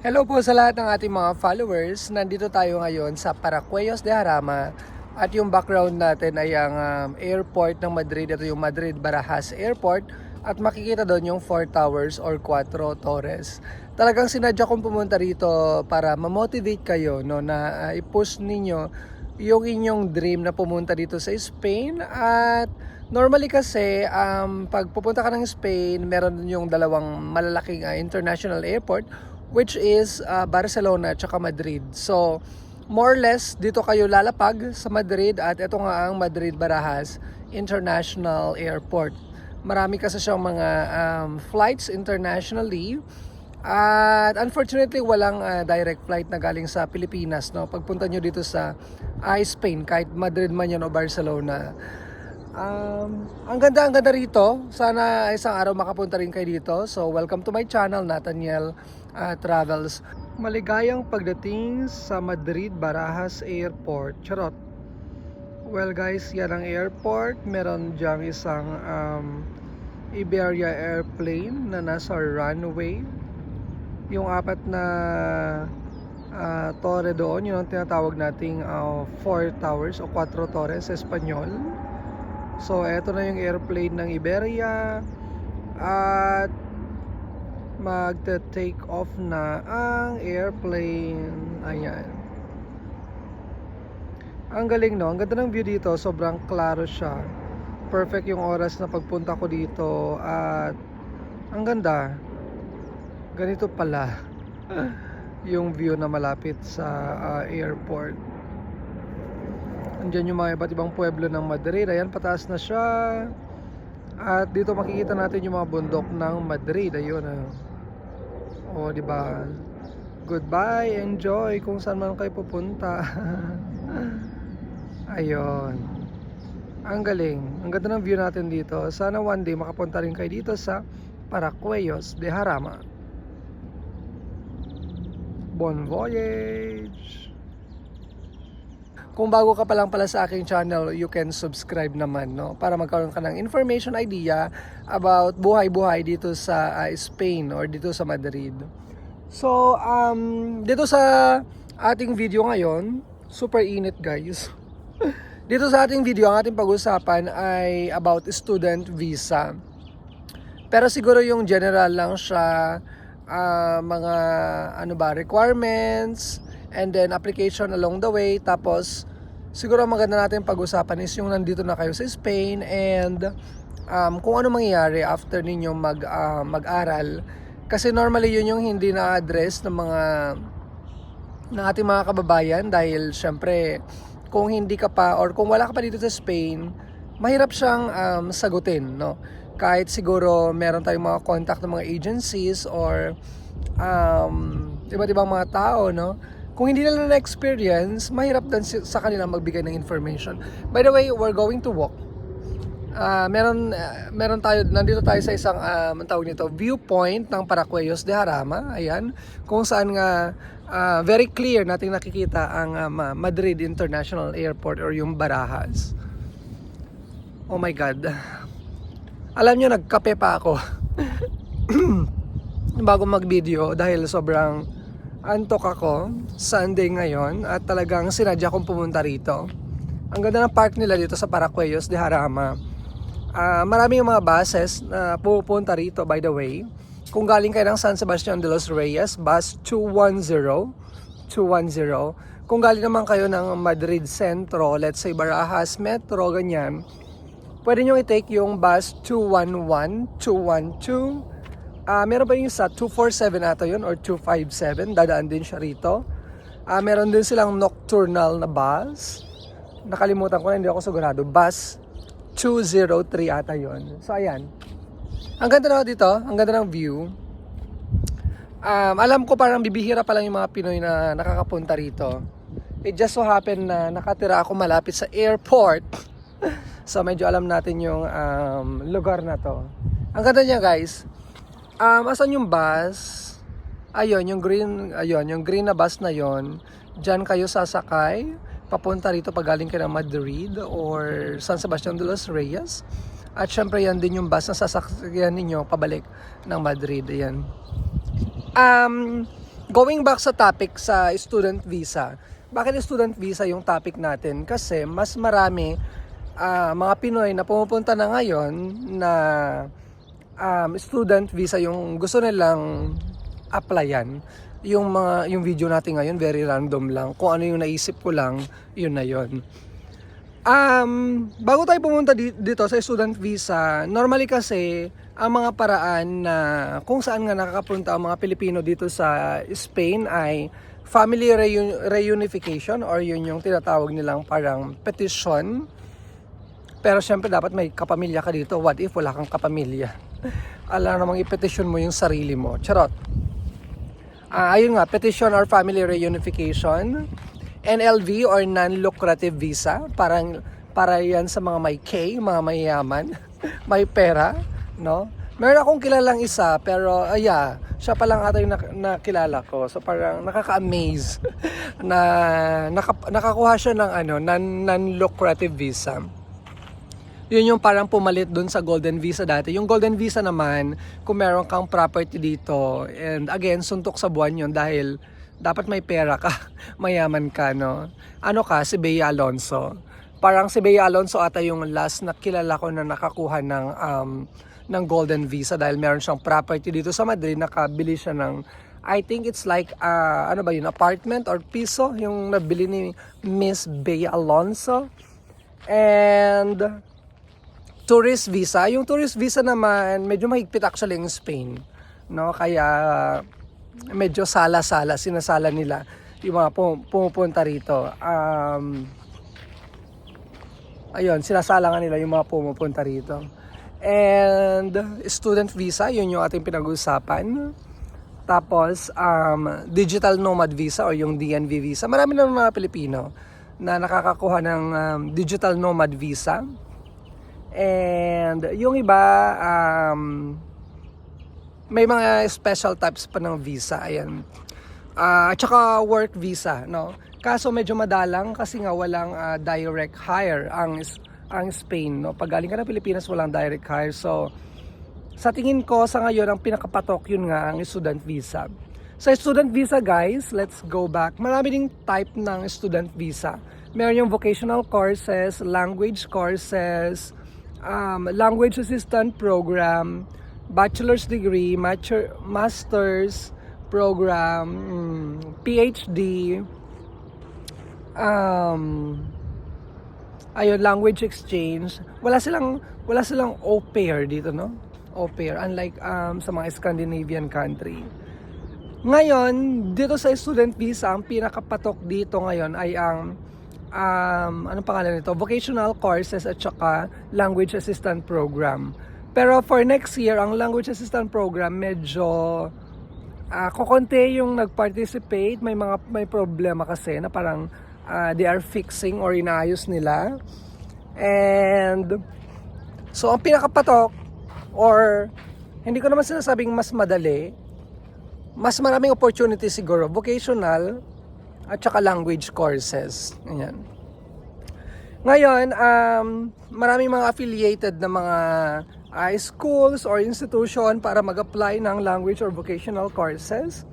Hello po sa lahat ng ating mga followers. Nandito tayo ngayon sa Paracuellos de Jarama at yung background natin ay ang airport ng Madrid. Ito yung Madrid Barajas Airport at makikita doon yung 4 towers or 4 torres. Talagang sinadya kong pumunta rito para ma-motivate kayo no, na i-push ninyo yung inyong dream na pumunta dito sa Spain. At normally kasi pag pupunta ka ng Spain, meron yung dalawang malalaking international airport which is Barcelona at saka Madrid. So, more or less, dito kayo lalapag sa Madrid at ito nga ang Madrid Barajas International Airport. Marami kasi siyang mga flights internationally at unfortunately walang direct flight na galing sa Pilipinas. No? Pagpunta nyo dito sa Spain, kahit Madrid man yan o Barcelona. Ang ganda rito. Sana isang araw makapunta rin kayo dito. So, welcome to my channel, Nathaniel Travels. Maligayang pagdating sa Madrid Barajas Airport. Charot. Well guys, yan ang airport. Meron diyang isang Iberia airplane na nasa runway. Yung apat na torre doon, yun ang tinatawag nating 4 towers o 4 torres sa Espanyol. So, eto na yung airplane ng Iberia at magte-take off na ang airplane. Ayan. Ang galing no, ang ganda ng view dito, sobrang klaro siya. Perfect yung oras na pagpunta ko dito at ang ganda. Ganito pala yung view na malapit sa airport. Andiyan yung mga iba't ibang pueblo ng Madrid. Ayan, pataas na siya. At dito makikita natin yung mga bundok ng Madrid. Ayun. Oh, di ba? Goodbye, enjoy kung saan man kayo pupunta. Ayun. Ang galing. Ang ganda ng view natin dito. Sana one day makapunta rin kayo dito sa Paracuellos de Jarama. Bon voyage! Kung bago ka pa lang pala sa aking channel, you can subscribe naman, no? Para magkaroon ka ng information idea about buhay-buhay dito sa Spain or dito sa Madrid. So, dito sa ating video ngayon, super init guys. Dito sa ating video, ang ating pag-usapan ay about student visa. Pero siguro yung general lang siya, mga requirements, and then application along the way. Tapos siguro maganda natin pag-usapan is yung nandito na kayo sa Spain and kung ano mangyayari after ninyo mag-aral. Kasi normally yun yung hindi na-address ng ating mga kababayan dahil syempre kung hindi ka pa or kung wala ka pa dito sa Spain, mahirap siyang sagutin, no? Kahit siguro meron tayong mga contact ng mga agencies or iba't ibang mga tao, no? Kung hindi nila na-experience, mahirap din sa kanila magbigay ng information. By the way, we're going to walk. Nandito tayo sa isang tawag nito, viewpoint ng Paracuellos de Jarama. Ayan, kung saan nga very clear nating nakikita ang Madrid International Airport or yung Barajas. Oh my God. Alam nyo, nagkape pa ako bago mag-video dahil sobrang antok ako. Sunday ngayon at talagang sinadya kong pumunta rito. Ang ganda ng park nila dito sa Paracuellos de Jarama. Marami yung mga buses na pupunta rito, by the way. Kung galing kayo ng San Sebastian de los Reyes, bus 210. Kung galing naman kayo ng Madrid Centro, let's say Barajas Metro, ganyan, pwede nyo i-take yung bus 211, 212. Meron pa yung sa 247 ata yun or 257, dadaan din siya rito. Meron din silang nocturnal na bus. Nakalimutan ko na, hindi ako sigurado. Bus 203 ata yun. So ayan. Ang ganda na dito, ang ganda ng view. Alam ko parang bibihira pa lang yung mga Pinoy na nakakapunta rito. It just so happen na nakatira ako malapit sa airport. So medyo alam natin yung lugar na to. Ang ganda niya guys. Asan yung bus? Ayun, yung green na bus na yon. Diyan kayo sasakay papunta rito pag galing kayo ng Madrid or San Sebastian de los Reyes. At syempre yan din yung bus na sasakyan ninyo pabalik ng Madrid. Ayan. Going back sa topic sa student visa. Bakit student visa yung topic natin? Kasi mas marami mga Pinoy na pumupunta na ngayon na student visa yung gusto nilang applyan. Yung video natin ngayon very random lang. Kung ano yung naisip ko lang, yun na yun. Bago tayo pumunta dito sa student visa, normally kasi ang mga paraan na kung saan nga nakakapunta ang mga Pilipino dito sa Spain ay family reunification or yun yung tinatawag nilang parang petition. Pero syempre dapat may kapamilya ka dito. What if wala kang kapamilya? Alam namang i-petition mo yung sarili mo. Charot. Ayun nga, petition or family reunification. NLV or non-lucrative visa. Para yan sa mga may K, mga mayayaman, may pera, no? Meron akong kilalang isa, pero siya pa lang ata yung nakilala ko. So parang nakaka-amaze na nakakuha siya ng non-lucrative visa. Yun yung parang pumalit dun sa golden visa dati. Yung golden visa naman, kung meron kang property dito, and again, suntok sa buwan yun dahil dapat may pera ka, mayaman ka, no? Ano ka, si Bea Alonso. Parang si Bea Alonso ata yung last na kilala ko na nakakuha ng golden visa dahil meron siyang property dito sa Madrid. Nakabili siya ng, I think it's like, apartment or piso, yung nabili ni Miss Bea Alonso. And tourist visa. Yung tourist visa naman, medyo mahigpit actually in Spain, no? Kaya medyo sinasala nila yung mga pumupunta rito. Ayun, sinasala nga nila yung mga pumupunta rito. And student visa, yun yung ating pinag-uusapan. Tapos, digital nomad visa o yung DNV visa. Marami na mga Pilipino na nakakakuha ng digital nomad visa. And yung iba, may mga special types pa ng visa, ayan. At saka work visa, no? Kaso medyo madalang kasi nga walang direct hire ang Spain, no? Pag galing ka ng Pilipinas, walang direct hire. So, sa tingin ko sa ngayon, ang pinakapatok yun nga ang student visa. Sa student visa, guys, let's go back. Marami ding type ng student visa. Meron yung vocational courses, language courses, language assistant program, bachelor's degree, master's program, PhD, language exchange. Wala silang au pair dito, no? Au pair, unlike sa mga Scandinavian country. Ngayon, dito sa student visa, ang pinakapatok dito ngayon ay ang anong pangalan nito? Vocational courses at saka language assistant program. Pero for next year, ang language assistant program medyo kukonti yung nag-participate. May problema kasi na parang they are fixing or inaayos nila. And so ang pinakapatok or hindi ko naman sinasabing mas madali, mas maraming opportunity siguro vocational at saka language courses. Ganyan. Ngayon, maraming mga affiliated na mga schools or institution para mag-apply ng language or vocational courses.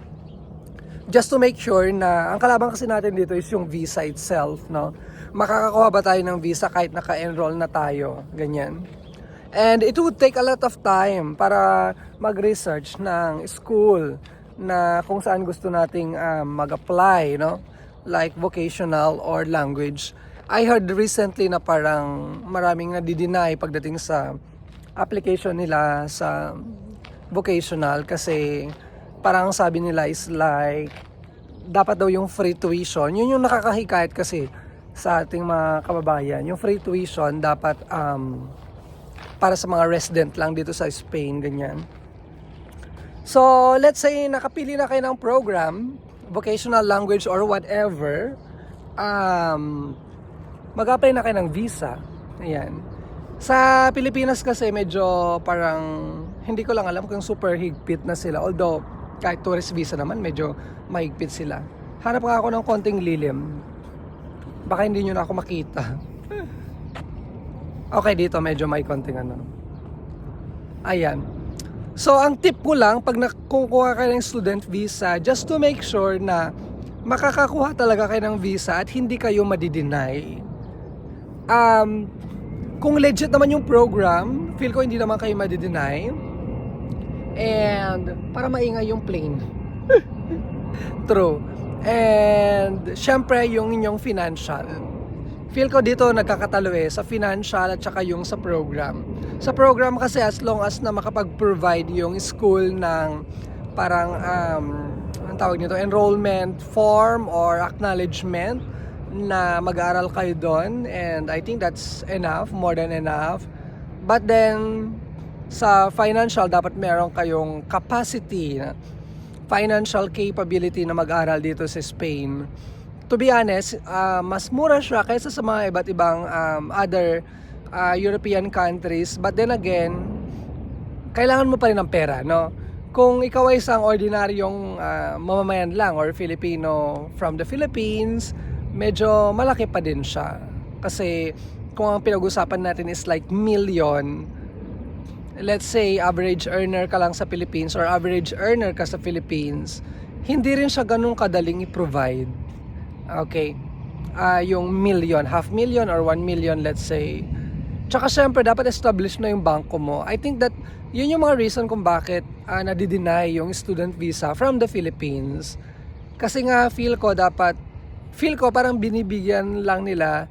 Just to make sure na ang kalaban kasi natin dito is yung visa itself, no? Makakakuha ba tayo ng visa kahit naka-enroll na tayo? Ganyan. And it would take a lot of time para mag-research ng school na kung saan gusto nating mag-apply, no? Like vocational or language. I heard recently na parang maraming nadi-deny pagdating sa application nila sa vocational kasi parang sabi nila is like dapat daw yung free tuition. Yun yung nakakahikayat kasi sa ating mga kababayan. Yung free tuition dapat para sa mga resident lang dito sa Spain, ganyan. So, let's say nakapili na kayo ng program, vocational language or whatever, mag-apply na kayo ng visa. Ayan. Sa Pilipinas kasi medyo parang hindi ko lang alam kung super higpit na sila. Although kahit tourist visa naman medyo mahigpit sila. Hanap nga ako ng konting lilim. Baka hindi nyo na ako makita. Okay, dito medyo may konting ano. Ayan. So, ang tip ko lang, pag nakukuha ka ng student visa, just to make sure na makakakuha talaga kayo ng visa at hindi kayo madi-deny. Kung legit naman yung program, feel ko hindi naman kayo madi-deny. And, para maingay yung plane. True. And, syempre, yung inyong financial. Feel ko dito nagkakatalo sa financial at saka yung sa program. Sa program kasi as long as na makapag-provide yung school ng parang, ang tawag nito, enrollment form or acknowledgement na mag-aaral kayo doon. And I think that's enough, more than enough. But then, sa financial, dapat meron kayong capacity, financial capability na mag-aral dito sa Spain. To be honest, mas mura siya kaysa sa mga iba't ibang other European countries. But then again, kailangan mo pa rin ng pera, no? Kung ikaw ay isang ordinaryong mamamayan lang or Filipino from the Philippines, medyo malaki pa din siya. Kasi kung ang pinag-usapan natin is like million, let's say average earner ka lang sa Philippines or average earner ka sa Philippines, hindi rin siya ganun kadaling i-provide. Okay, yung million, half million or 1 million let's say. Tsaka syempre dapat established na yung bangko mo. I think that yun yung mga reason kung bakit nadi-deny yung student visa from the Philippines. Kasi nga feel ko parang binibigyan lang nila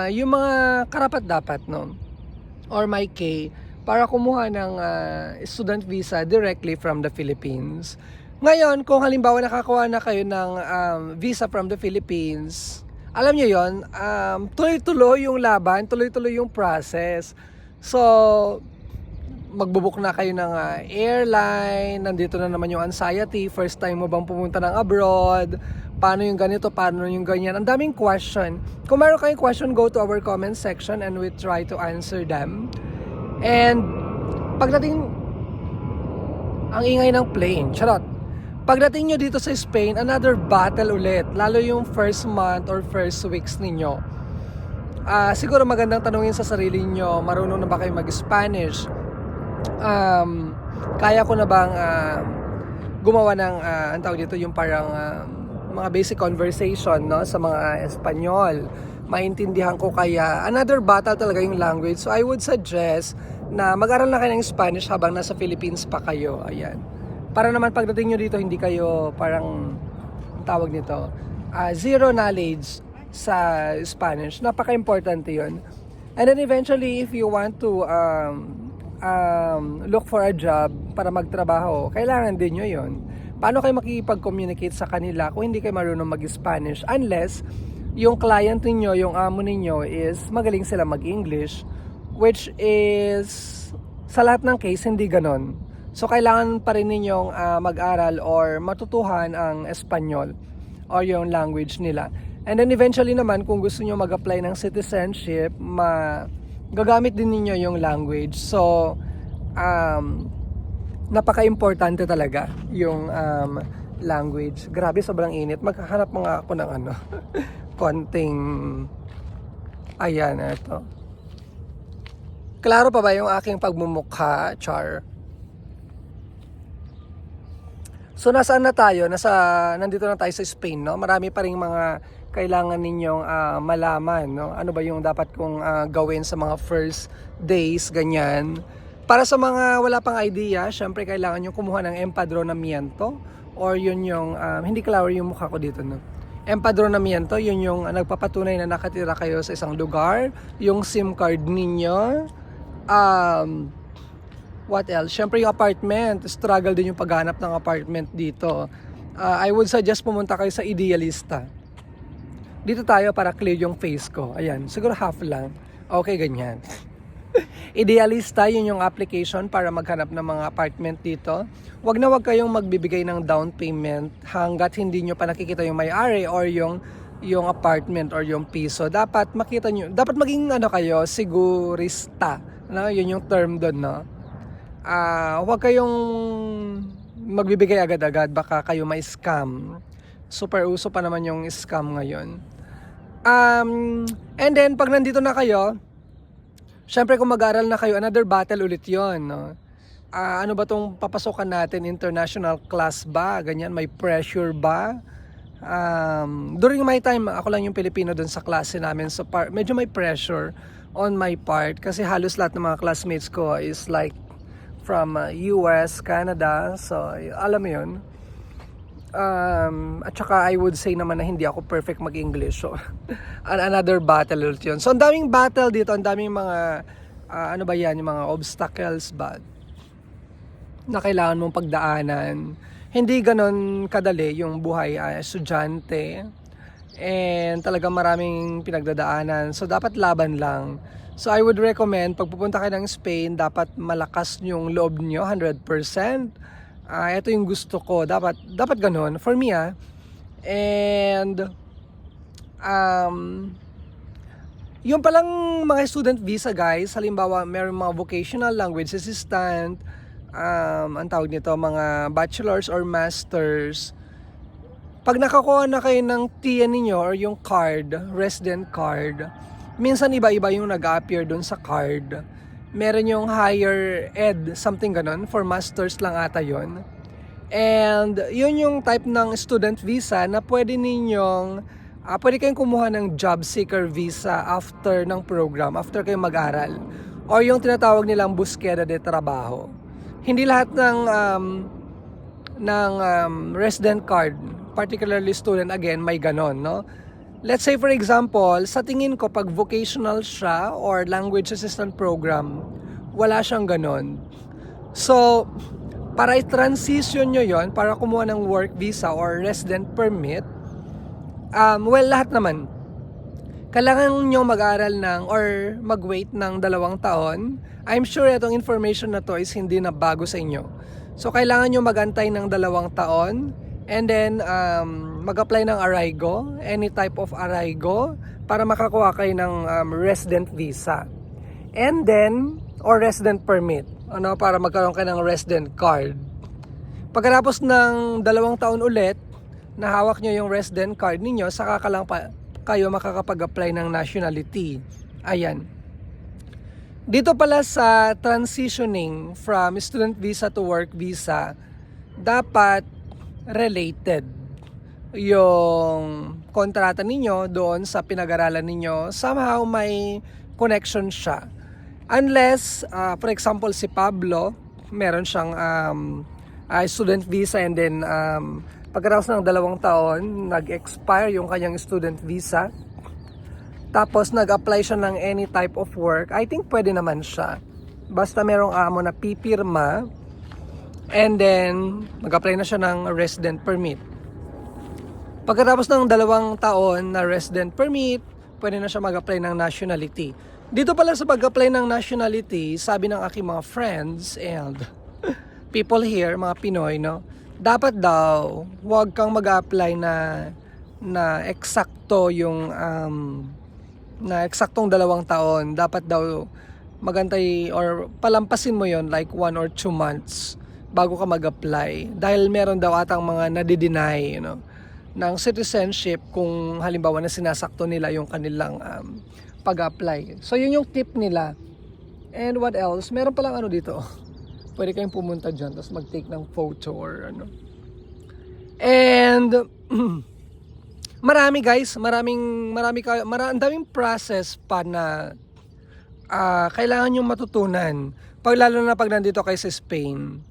yung mga karapat-dapat, no? Or my K, para kumuha ng student visa directly from the Philippines. Ngayon, kung halimbawa nakakuha na kayo ng visa from the Philippines, alam nyo yon, tuloy-tuloy yung laban, tuloy-tuloy yung process. So, magbubook na kayo ng airline, nandito na naman yung anxiety, first time mo bang pumunta ng abroad, paano yung ganito, paano yung ganyan, ang daming question. Kung meron kayong question, go to our comment section and we try to answer them. And, pagdating, ang ingay ng plane, charot. Pagdating nyo dito sa Spain, another battle ulit. Lalo yung first month or first weeks ninyo. Siguro magandang tanungin sa sarili nyo, marunong na ba kayo mag-Spanish? Kaya ko na bang gumawa ng, ang tawag dito, yung parang mga basic conversation, no, sa mga Espanyol? Maintindihan ko kaya. Another battle talaga yung language. So I would suggest na mag-aral na kayo ng Spanish habang nasa Philippines pa kayo. Ayan. Para naman pagdating nyo dito, hindi kayo parang, tawag nito, zero knowledge sa Spanish. Napaka-importante yun. And then eventually, if you want to look for a job para magtrabaho, kailangan din nyo yun. Paano kayo makikipag-communicate sa kanila kung hindi kayo marunong mag-Spanish? Unless, yung client niyo, yung amo niyo is magaling sila mag-English, which is, sa lahat ng case, hindi ganon. So, kailangan pa rin ninyong mag-aral or matutuhan ang Espanyol or yung language nila. And then eventually naman, kung gusto nyo mag-apply ng citizenship, gagamit din ninyo yung language. So, napaka-importante talaga yung language. Grabe, sobrang init. Maghahanap mga ako ng konting, ayan, ito. Klaro pa ba yung aking pagmumukha, Char? So nasaan na tayo? Nandito na tayo sa Spain, no? Marami pa ring mga kailangan ninyong malaman, no? Ano ba yung dapat kong gawin sa mga first days, ganyan. Para sa mga wala pang idea, syempre kailangan nyo kumuha ng empadronamiento or yun yung, hindi klaro yung mukha ko dito, no? Empadronamiento, yun yung nagpapatunay na nakatira kayo sa isang lugar, yung SIM card ninyo, what else? Siyempre yung apartment, struggle din yung paghanap ng apartment dito. I would suggest pumunta kayo sa Idealista. Dito tayo para clear yung face ko. Ayan, siguro half lang. Okay, ganyan. Idealista, yun yung application para maghanap ng mga apartment dito. Wag na wag kayong magbibigay ng down payment hanggat hindi nyo pa nakikita yung may-ari or yung apartment or yung piso. Dapat makita nyo, dapat maging kayo, sigurista. No? Yun yung term doon, no? Huwag kayong magbibigay agad-agad, baka kayo may scam. Super uso pa naman yung scam ngayon. And then pag nandito na kayo, syempre kung mag-aral na kayo, another battle ulit yon, no? ano ba tong papasokan natin, international class ba, ganyan, may pressure ba? During my time, ako lang yung Pilipino dun sa klase namin, so medyo may pressure on my part kasi halos lahat ng mga classmates ko is like from US, Canada, so alam mo yun. At saka I would say naman na hindi ako perfect mag-English, so another battle ulit yun. So ang daming battle dito, ang daming mga ano ba yan, yung mga obstacles ba na kailangan mong pagdaanan. Hindi ganon kadali yung buhay estudyante, and talagang maraming pinagdadaanan, so dapat laban lang. So I would recommend, pag pupunta kayo ng Spain, dapat malakas yung loob nyo 100%. Ito yung gusto ko, dapat ganon for me. And yung palang mga student visa guys, halimbawa meron mga vocational language assistant, ang tawag nito, mga bachelors or masters. Pag nakakuha na kayo ng TN ninyo or yung card, resident card, minsan iba-iba yung nag-appear dun sa card. Meron yung higher ed, something ganon, for masters lang ata yun. And yun yung type ng student visa na pwede ninyong, pwede kayong kumuha ng job seeker visa after ng program, after kayong mag-aral. Or yung tinatawag nilang búsqueda de trabajo. Hindi lahat ng resident card, particularly student, again, may ganon, no? Let's say for example, sa tingin ko pag vocational siya or language assistant program, wala siyang ganon. So, para i-transition nyo yon, para kumuha ng work visa or resident permit, well, lahat naman. Kailangan nyo mag-aral ng or mag-wait ng 2 taon. I'm sure itong information na to is hindi na bago sa inyo. So, kailangan nyo mag-antay ng 2 taon. And then, mag-apply ng Arrigo, any type of Arrigo, para makakuha kayo ng resident visa. And then, or resident permit, para magkaroon kayo ng resident card. Pagkatapos ng 2 taon ulit, na hawak nyo yung resident card ninyo, saka ka lang kayo makakapag-apply ng nationality. Ayan. Dito pala sa transitioning from student visa to work visa, dapat related yung kontrata ninyo doon sa pinag-aralan ninyo. Somehow may connection siya. Unless, for example, si Pablo, meron siyang student visa, and then pagkatapos ng 2 taon, nag-expire yung kanyang student visa. Tapos nag-apply siya ng any type of work. I think pwede naman siya. Basta merong amo na pipirma, and then mag-apply na siya ng resident permit. Pagkatapos ng 2 taon na resident permit, pwede na siya mag-apply ng nationality. Dito pala sa pag-apply ng nationality, sabi ng aking mga friends and people here, mga Pinoy, no, dapat daw huwag kang mag-apply na eksakto yung na eksaktong 2 taon. Dapat daw magantay or palampasin mo yon like 1 or 2 months bago ka mag-apply, dahil meron daw atang mga nadi-deny, ng citizenship kung halimbawa na sinasakto nila yung kanilang pag-apply. So yun yung tip nila. And what else? Meron palang dito. Pwede kayong pumunta dyan, tapos mag-take ng photo or And marami guys, ang daming process pa na kailangan nyo matutunan. Lalo na pag nandito kayo sa Spain.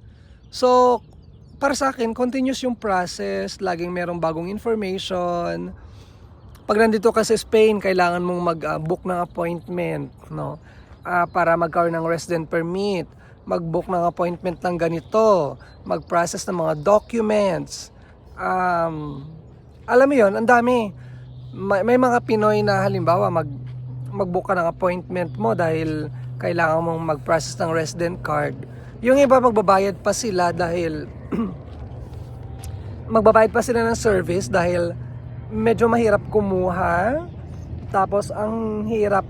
So, para sa akin, continuous yung process, laging merong bagong information. Pag nandito ka sa Spain, kailangan mong mag-book ng appointment, no? Para magkaroon ng resident permit, mag-book ng appointment ng ganito, mag-process ng mga documents. Alam mo yon, ang dami. May mga Pinoy na halimbawa mag-book ka ng appointment mo dahil kailangan mong mag-process ng resident card. Yung iba magbabayad pa sila dahil ng service dahil medyo mahirap kumuha. Tapos ang hirap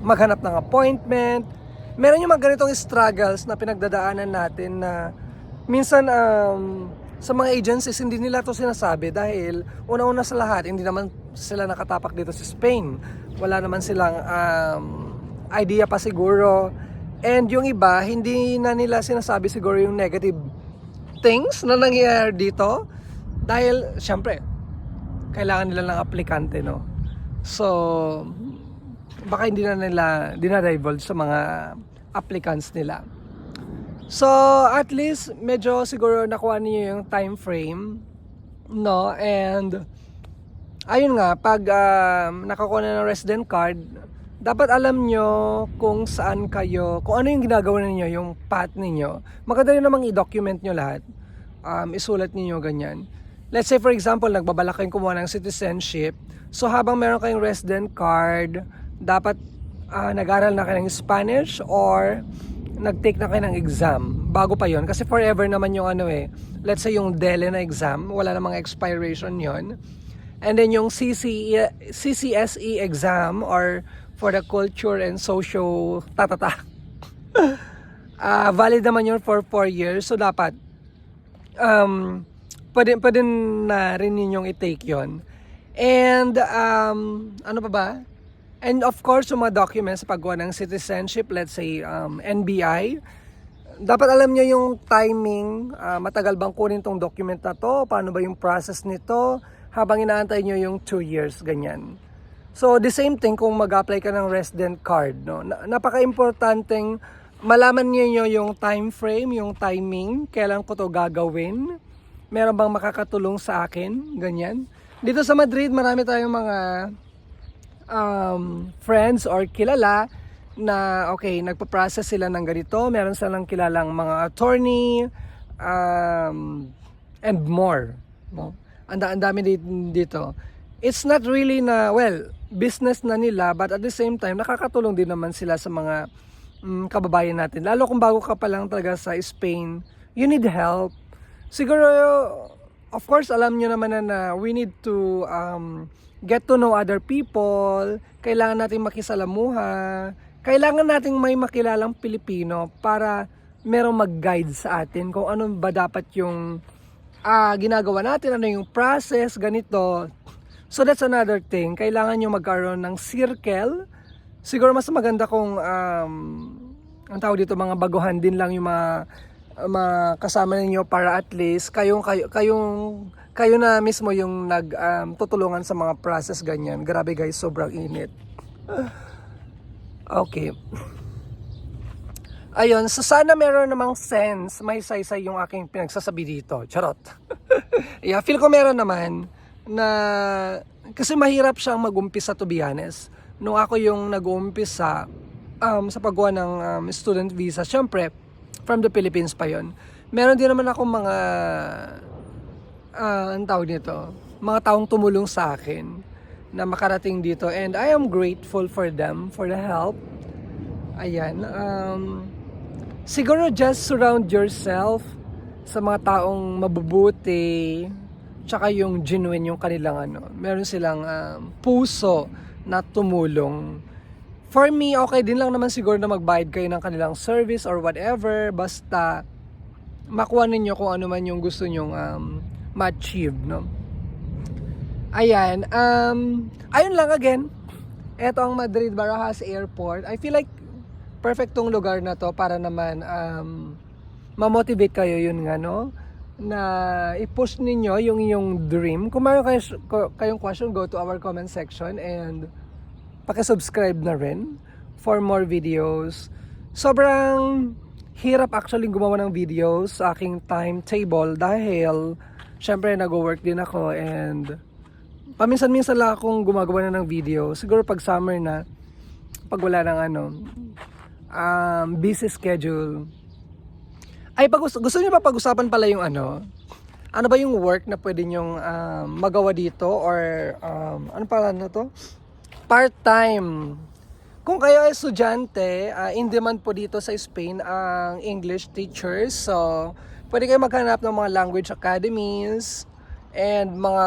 maghanap ng appointment. Meron yung mga ganitong struggles na pinagdadaanan natin na minsan sa mga agencies hindi nila to sinasabi dahil una-una sa lahat hindi naman sila nakatapak dito sa Spain. Wala naman silang idea pa siguro And yung iba, hindi na nila sinasabi siguro yung negative things na nangyayari dito. Dahil, syempre, kailangan nila ng aplikante, no? So, baka hindi na nila dinadivulge sa mga applicants nila. So, at least, medyo siguro nakuha niyo yung time frame, no? And, ayun nga, pag nakakuha na ng resident card, dapat alam nyo kung saan kayo, kung ano yung ginagawa ninyo, yung path ninyo. Maganda rin namang i-document nyo lahat. Isulat ninyo ganyan. Let's say for example, nagbabalak kayong kumuha ng citizenship. So habang meron kayong resident card, dapat nag-aral na kayo ng Spanish or nag-take na kayo ng exam. Bago pa yon kasi forever naman yung let's say yung DELE na exam, wala namang expiration yon. And then yung CCSE exam or for the culture and social valid naman yun for 4 years. So dapat pwede na rin ninyong i-take yon. And ano pa ba? And of course yung mga documents sa paggawa ng citizenship, let's say NBI, dapat alam nyo yung timing, matagal bang kunin tong document na to, paano ba yung process nito habang inaantay nyo yung 2 years, ganyan. So the same thing kung mag-apply ka ng resident card, no? Napaka-importanteng malaman niyo yung time frame, yung timing, kailan ko to gagawin, meron bang makakatulong sa akin, ganyan. Dito sa Madrid, marami tayong mga friends or kilala na nagpa-process sila ng ganito, meron silang kilalang mga attorney and more, no? Ang dami dito. It's not really na, business na nila, but at the same time, nakakatulong din naman sila sa mga kababayan natin. Lalo kung bago ka pa lang talaga sa Spain, you need help. Siguro, of course, alam nyo naman na we need to get to know other people. Kailangan natin makisalamuha. Kailangan natin may makilalang Pilipino para merong mag-guide sa atin kung ano ba dapat yung ginagawa natin, ano yung process, ganito. So that's another thing. Kailangan nyo magkaroon ng circle. Siguro mas maganda kung ang tawag dito, mga baguhan din lang yung mga kasama ninyo para at least kayo na mismo yung tutulungan sa mga process ganyan. Grabe guys, sobrang init. Okay. Ayun, so sana meron namang sense, may saysay yung aking pinagsasabi dito. Charot. Yeah, feel ko meron naman na kasi mahirap siyang mag-umpisa, to be honest. Nung ako yung nag-uumpisa sa paggawa ng student visa, syempre from the Philippines pa yon. Meron din naman ako mga ang tawag nito, mga taong tumulong sa akin na makarating dito, and I am grateful for them, for the help. Ayan, siguro just surround yourself sa mga taong mabubuti, tsaka yung genuine yung kanilang meron silang puso na tumulong. For me, okay din lang naman siguro na magbayad kayo ng kanilang service or whatever, basta makuha ninyo kung ano man yung gusto nyong ma-achieve, no? Ayan, ayun lang again. Ito ang Madrid Barajas Airport. I feel like perfectong lugar na to para naman ma-motivate kayo, yun nga, no? Na i-push ninyo yung inyong dream. Kung mayroon kayong question, go to our comment section and paki-subscribe na rin for more videos. Sobrang hirap actually gumawa ng videos sa aking timetable dahil syempre nag-work din ako, and paminsan-minsan lang akong gumagawa na ng video. Siguro pag summer na, pag wala ng busy schedule. Ay, gusto niyo pa pag-usapan pala yung ano ba yung work na pwede nyong magawa dito, or ano pala na to? Part-time. Kung kayo ay estudyante, in demand po dito sa Spain ang English teachers. So, pwede kayo maghanap ng mga language academies and mga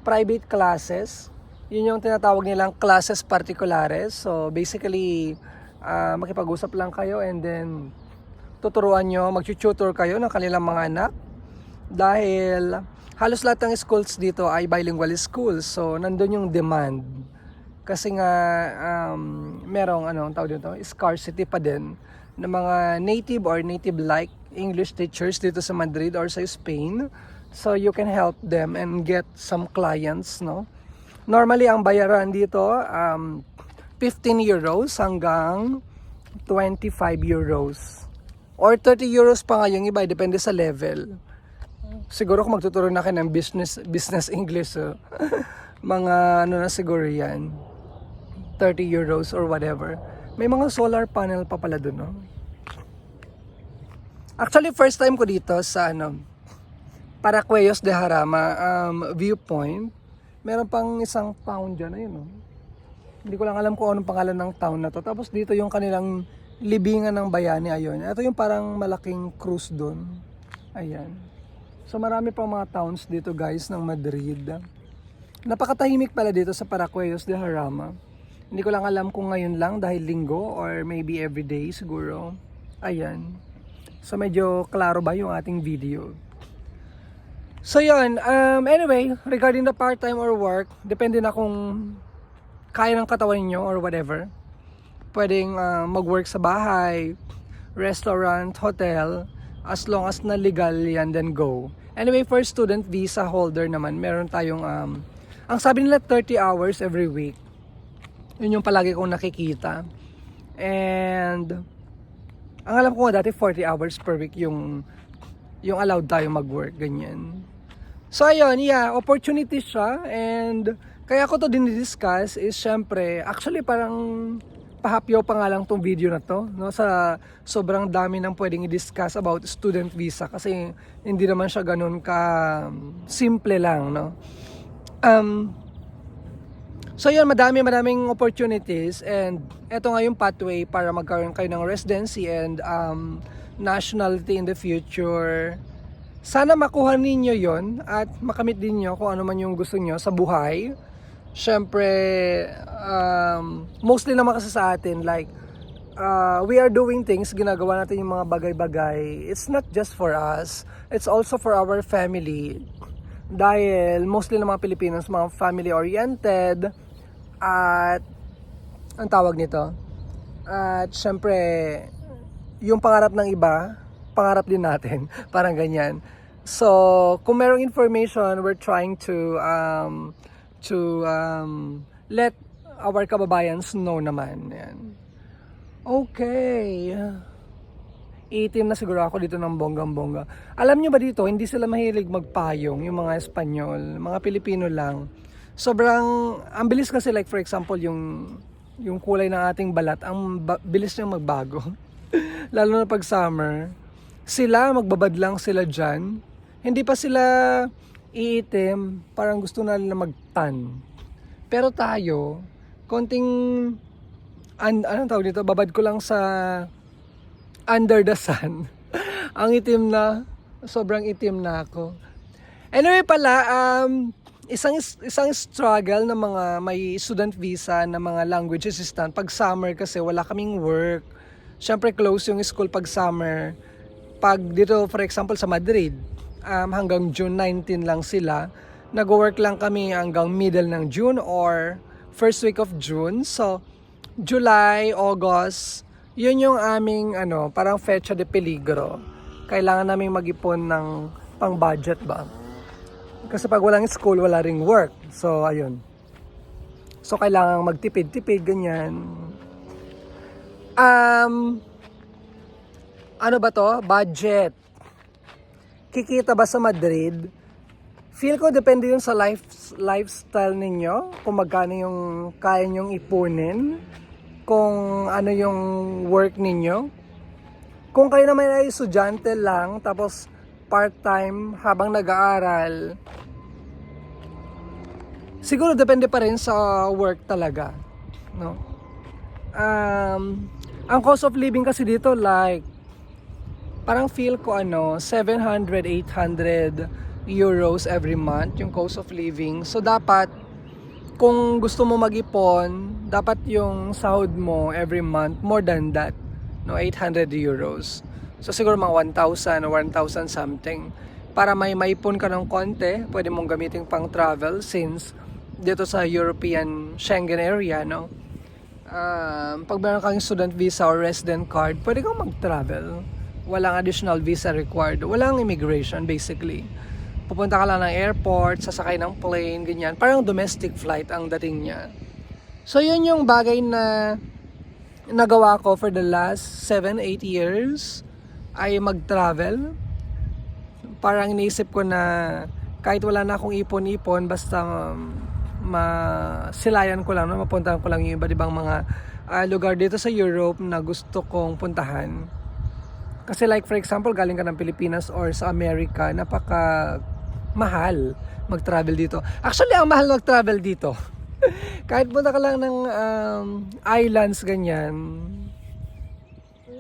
private classes. Yun yung tinatawag nilang classes particulares. So, basically, makipag-usap lang kayo and then tuturuan nyo, mag-tutor kayo ng kanilang mga anak. Dahil halos lahat ng schools dito ay bilingual schools. So, nandun yung demand. Kasi nga merong anong tawag dito, scarcity pa din ng mga native or native-like English teachers dito sa Madrid or sa Spain. So you can help them and get some clients, no? Normally ang bayaran dito 15 euros hanggang 25 euros. Or 30 euros pa nga yung iba, depende sa level. Siguro kung magtuturo na kayo ng business English, mga ano na siguro yan, 30 euros or whatever. May mga solar panel pa pala dun, no? Actually, first time ko dito sa Paracuellos de Jarama viewpoint. Meron pang isang town dyan, ayun, no? Hindi ko lang alam kung anong pangalan ng town na to. Tapos dito yung kanilang libingan ng bayani, ayun. Ito yung parang malaking cruise doon. Ayan. So marami pang mga towns dito, guys, ng Madrid. Napakatahimik pala dito sa Paracuellos de Jarama. Hindi ko lang alam kung ngayon lang dahil linggo or maybe everyday siguro. Ayan. So medyo klaro ba yung ating video? So yun, anyway, regarding the part-time or work, depende na kung kaya ng katawan nyo or whatever. Pwedeng mag-work sa bahay, restaurant, hotel, as long as na legal yan, then go. Anyway, for student visa holder naman, meron tayong, ang sabi nila 30 hours every week. Yun yung palagi kong nakikita. And ang alam ko nga dati 40 hours per week yung allowed tayo mag-work, ganyan. So ayun, yeah, opportunity siya. And kaya ko to dinidiscuss is syempre, actually parang pahapyaw pa nga lang tong video na to, no? Sa sobrang dami nang pwedeng i-discuss about student visa kasi hindi naman siya ganun ka simple lang, no? So yun, madaming opportunities, and eto nga yung pathway para magkaroon kayo ng residency and nationality in the future. Sana makuha ninyo yon at makamit din nyo kung ano man yung gusto nyo sa buhay. Syempre, mostly naman kasi sa atin, like, we are doing things, ginagawa natin yung mga bagay-bagay. It's not just for us, it's also for our family. Dahil mostly ng mga Pilipinos, mga family-oriented, at ang tawag nito, at syempre, yung pangarap ng iba, pangarap din natin, parang ganyan. So, kung merong information, we're trying to let our kababayans know naman. Yan. Okay. Itim na siguro ako dito ng bonggang-bongga. Alam nyo ba dito, hindi sila mahilig magpayong, yung mga Espanyol, mga Pilipino lang. Sobrang, ang bilis kasi, like for example, yung kulay ng ating balat, ang bilis niyang magbago. Lalo na pag summer. Sila, magbabad lang sila dyan. Hindi pa sila iitim, parang gusto na nila mag-tan. Pero tayo, konting, anong tawag dito, babad ko lang sa under the sun. Ang itim na, sobrang itim na ako. Anyway pala, isang struggle ng mga may student visa na mga language assistant pag summer kasi wala kaming work. Syempre close yung school pag summer. Pag dito for example sa Madrid, hanggang June 19 lang sila. Nag-work lang kami hanggang middle ng June or first week of June. So July, August, yun yung aming parang fecha de peligro. Kailangan naming mag-ipon ng pang-budget ba. Kasi pag walang school, wala ring work. So ayun. So kailangan magtipid-tipid ganyan. Ano ba to? Budget. Kikita ba sa Madrid? Feel ko depende yun sa lifestyle ninyo. Kung magkano yung kaya nyong ipunin. Kung ano yung work ninyo. Kung kayo naman ay estudyante lang, tapos part-time habang nag-aaral, siguro depende pa rin sa work talaga. No? Ang cost of living kasi dito like parang feel ko 700, 800 euros every month yung cost of living. So dapat kung gusto mo mag-ipon, dapat yung sahod mo every month more than that, 800 euros. So siguro mga 1,000 or 1,000 something para may maipon ka ng konti, pwede mong gamitin pang travel since dito sa European Schengen area, no? Pag meron kang student visa or resident card, pwede kang mag-travel. Walang additional visa required. Walang immigration, basically. Pupunta ka lang ng airport, sasakay ng plane, ganyan. Parang domestic flight ang dating niya. So, yun yung bagay na nagawa ko for the last 7-8 years, ay mag-travel. Parang iniisip ko na kahit wala na akong ipon-ipon, basta masilayan ko lang, no? Mapuntahan ko lang yung iba't ibang mga lugar dito sa Europe na gusto kong puntahan. Kasi like for example, galing ka ng Pilipinas or sa Amerika, napaka mahal mag-travel dito. Actually, ang mahal mag-travel dito. Kahit punta ka lang ng islands, ganyan,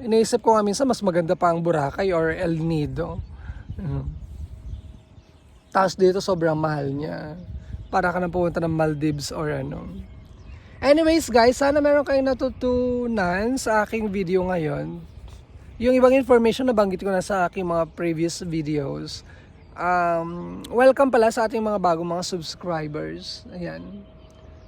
iniisip ko nga minsan mas maganda pa ang Boracay or El Nido. Tapos dito sobrang mahal niya. Para ka na pumunta ng Maldives or ano. Anyways guys, sana meron kayong natutunan sa aking video ngayon. Yung ibang information na banggit ko na sa aking mga previous videos. Welcome pala sa ating mga bagong mga subscribers. Ayan.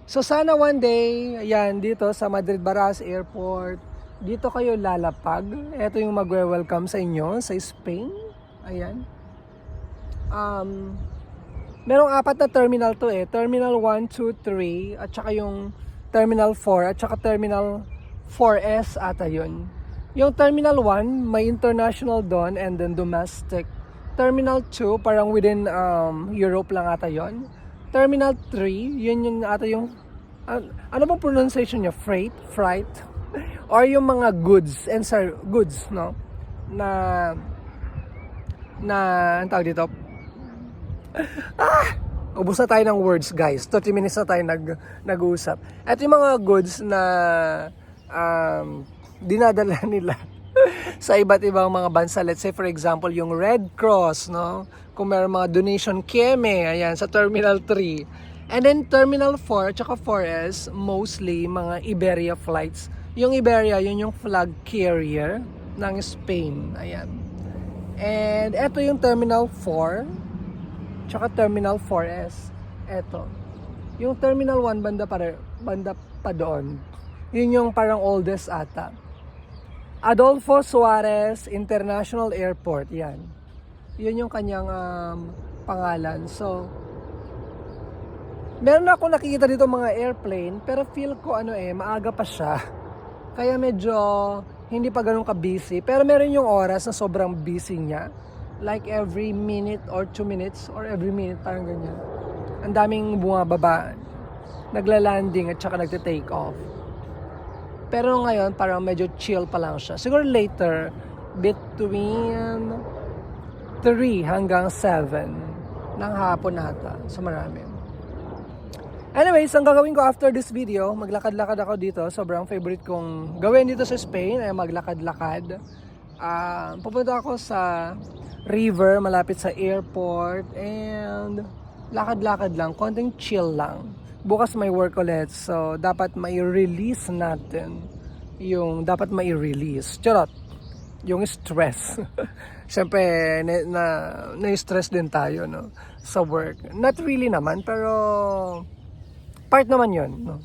So sana one day, ayan, dito sa Madrid Barajas Airport, dito kayo lalapag. Ito yung magwe-welcome sa inyo sa Spain. Ayan. Merong 4 na terminal to eh. Terminal 1, 2, 3, at saka yung Terminal 4, at saka Terminal 4S ata yun. Yung Terminal 1, may international doon and then domestic. Terminal 2, parang within Europe lang ata yun. Terminal 3, yun yung ata yung, ano bang pronunciation niya? Freight? Or yung mga goods, goods, no? Ang tawag dito? Ubus na tayo ng words guys. 30 minutes na tayo nag-uusap. At yung mga goods na dinadala nila sa iba't ibang mga bansa. Let's say for example yung Red Cross, no? Kung meron mga donation keme, ayan, sa Terminal 3. And then Terminal 4 tsaka 4S, mostly mga Iberia flights. Yung Iberia, yun yung flag carrier ng Spain. Ayan. And eto yung Terminal 4 tsaka Terminal 4S. Eto. Yung Terminal 1 banda pa doon. Yun yung parang oldest ata. Adolfo Suarez International Airport. Yan. Yun yung kanyang pangalan. So, meron ako nakikita dito mga airplane, pero feel ko maaga pa siya. Kaya medyo hindi pa ganun ka-busy. Pero meron yung oras na sobrang busy niya. Like every minute or 2 minutes or every minute, parang ganyan. Ang daming bumababa, nagla-landing at saka nagte-take off. Pero ngayon, parang medyo chill pa lang siya. Siguro later, between 3 hanggang 7 ng hapon nata. So marami. Anyways, ang gagawin ko after this video, maglakad-lakad ako dito. Sobrang favorite kong gawin dito sa Spain ay maglakad-lakad. Pupunta ako sa river malapit sa airport and lakad-lakad lang, konting chill lang. Bukas may work ulit, so dapat mai-release natin yung mai-release. Charot! Yung stress. Siyempre, na-stress din tayo, no? Sa work. Not really naman, pero part naman yun, no?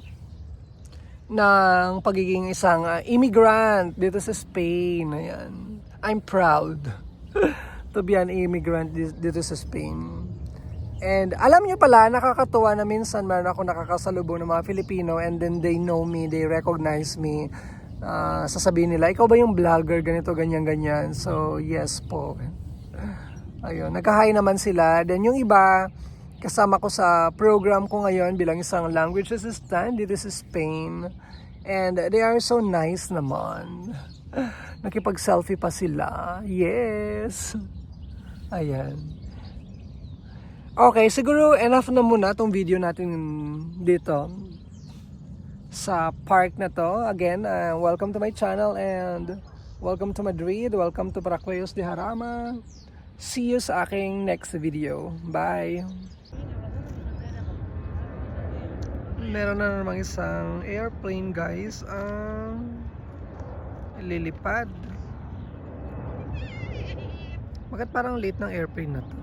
Ng pagiging isang immigrant dito sa Spain. Ayan. I'm proud to be an immigrant dito sa Spain. And alam nyo pala, nakakatuwa na minsan meron ako nakakasalubong ng mga Filipino and then they know me, they recognize me. Sasabihin nila, ikaw ba yung vlogger, ganito, ganyan, ganyan. So, yes po. Ayun, nagka-hi naman sila. Then yung iba, kasama ko sa program ko ngayon bilang isang language assistant dito sa Spain. And they are so nice naman. Nakipag-selfie pa sila. Yes. Ayan. Okay, siguro enough na muna itong video natin dito sa park na to. Again, welcome to my channel and welcome to Madrid. Welcome to Paracuellos de Jarama. See you sa aking next video. Bye! Meron na namang isang airplane guys lilipad. Bakit parang late ng airplane na to?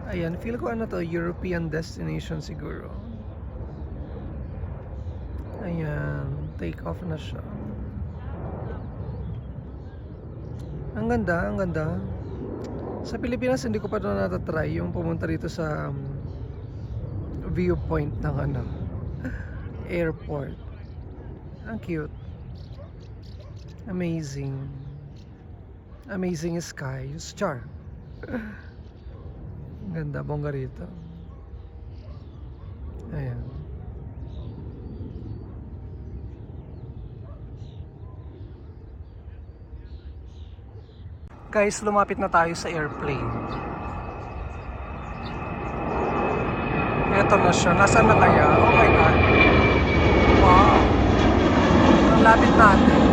Ayan, feel ko ano to, European destination siguro. Ayan, take off na siya. Ang ganda, ang ganda. Sa Pilipinas, hindi ko pa ito natatry yung pumunta dito sa viewpoint ng ano, airport. Ang cute. Amazing. Amazing skies. Char. Ang ganda, bongga rito. Ayan. Guys, lumapit na tayo sa airplane. Eto na siya. Nasaan na kaya? Oh my God. Wow. Ang lapit natin.